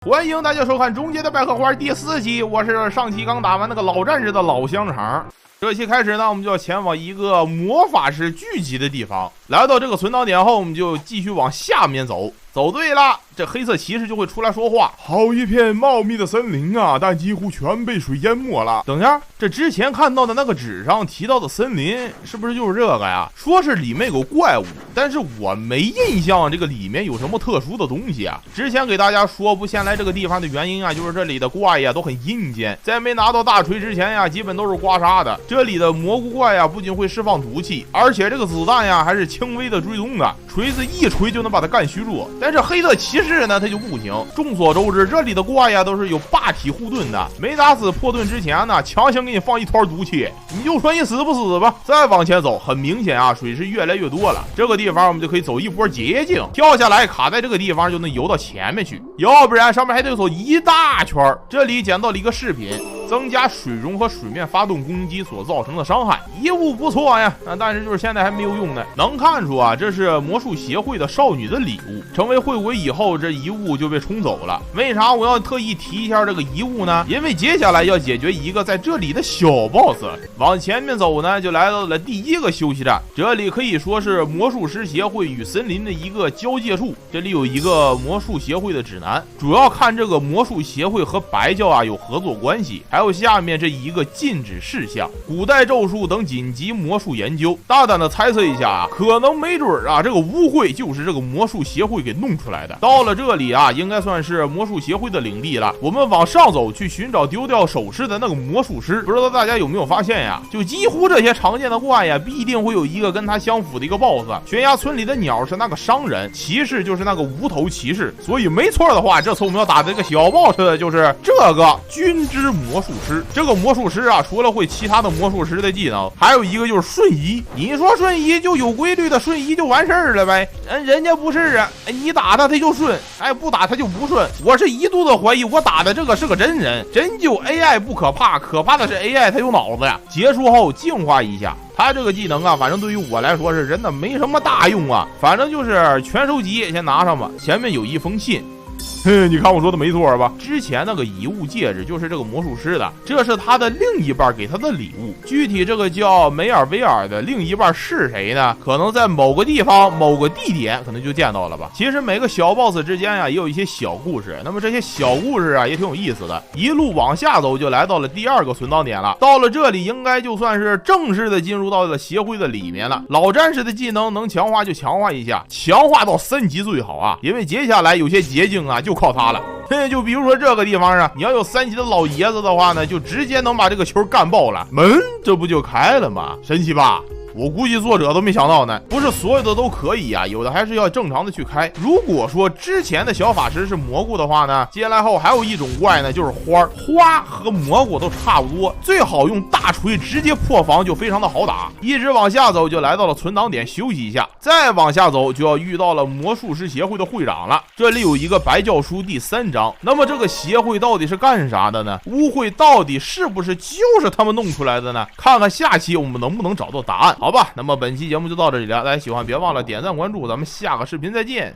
欢迎大家收看《终结的百合花》第4集，我是上期刚打完那个老战士的老香肠。这期开始呢，我们就要前往一个魔法师聚集的地方。来到这个存档点后，我们就继续往下面走。走对了，这黑色骑士就会出来说话。好一片茂密的森林啊，但几乎全被水淹没了。等一下，这之前看到的那个纸上提到的森林，是不是就是这个呀？说是里面有怪物，但是我没印象这个里面有什么特殊的东西啊。之前给大家说不先来这个地方的原因啊，就是这里的怪呀都很阴间，在没拿到大锤之前呀，基本都是刮痧的。这里的蘑菇怪呀，不仅会释放毒气，而且这个子弹呀还是轻微的追踪的，锤子一锤就能把它干虚弱。但是黑色骑士呢，他就不行。众所周知，这里的怪呀都是有霸体护盾的，没打死破盾之前呢，强行给你放一团毒气，你就说你死不死吧。再往前走，很明显啊，水是越来越多了。这个地方我们就可以走一波捷径，跳下来卡在这个地方就能游到前面去，要不然上面还得走一大圈。这里捡到了一个饰品，增加水容和水面发动攻击所造成的伤害，遗物不错呀，但是就是现在还没有用呢。能看出啊，这是魔术协会的少女的礼物，成为会鬼以后，这遗物就被冲走了。为啥我要特意提一下这个遗物呢？因为接下来要解决一个在这里的小 boss。往前面走呢，就来到了第一个休息站，这里可以说是魔术师协会与森林的一个交界处。这里有一个魔术协会的指南，主要看这个魔术协会和白教啊有合作关系，还有下面这一个禁止事项，古代咒术等紧急魔术研究。大胆的猜测一下啊，可能没准啊，这个污秽就是这个魔术协会给弄出来的。到了这里啊，应该算是魔术协会的领地了。我们往上走，去寻找丢掉首饰的那个魔术师。不知道大家有没有发现呀？就几乎这些常见的怪呀，必定会有一个跟他相符的一个 boss。悬崖村里的鸟是那个商人，骑士就是那个无头骑士。所以没错的话，这次我们要打的这个小 boss 就是这个君之魔术师。这个魔术师啊，除了会其他的魔术师的技能，还有一个就是瞬移。你说瞬移就有规律的瞬移就完事儿了呗？人家不是啊，你打他就顺，不打他就不顺。我是一度的怀疑我打的这个是个真人，真就 AI 不可怕，可怕的是 AI 他有脑子呀。结束后净化一下。他这个技能啊，反正对于我来说是真的没什么大用啊，反正就是全收集，先拿上吧。前面有一封信。你看我说的没错吧？之前那个遗物戒指就是这个魔术师的，这是他的另一半给他的礼物。具体这个叫梅尔维尔的另一半是谁呢？可能在某个地方某个地点可能就见到了吧。其实每个小 boss 之间呀也有一些小故事，那么这些小故事啊也挺有意思的。一路往下走就来到了第2个存档点了，到了这里应该就算是正式的进入到了协会的里面了。老战士的技能能强化就强化一下，强化到3级最好啊，因为接下来有些捷径啊就靠它了。就比如说这个地方啊，你要有3级的老爷子的话呢，就直接能把这个球干爆了，门这不就开了吗？神奇吧？我估计作者都没想到呢，不是所有的都可以啊，有的还是要正常的去开。如果说之前的小法师是蘑菇的话呢，接下来后还有一种怪呢，就是花和蘑菇都差不多，最好用大锤直接破防，就非常的好打。一直往下走就来到了存档点休息一下，再往下走就要遇到了魔术师协会的会长了。这里有一个白教书第3章，那么这个协会到底是干啥的呢？污秽到底是不是就是他们弄出来的呢？看看下期我们能不能找到答案。好吧，那么本期节目就到这里了，大家喜欢别忘了点赞关注，咱们下个视频再见。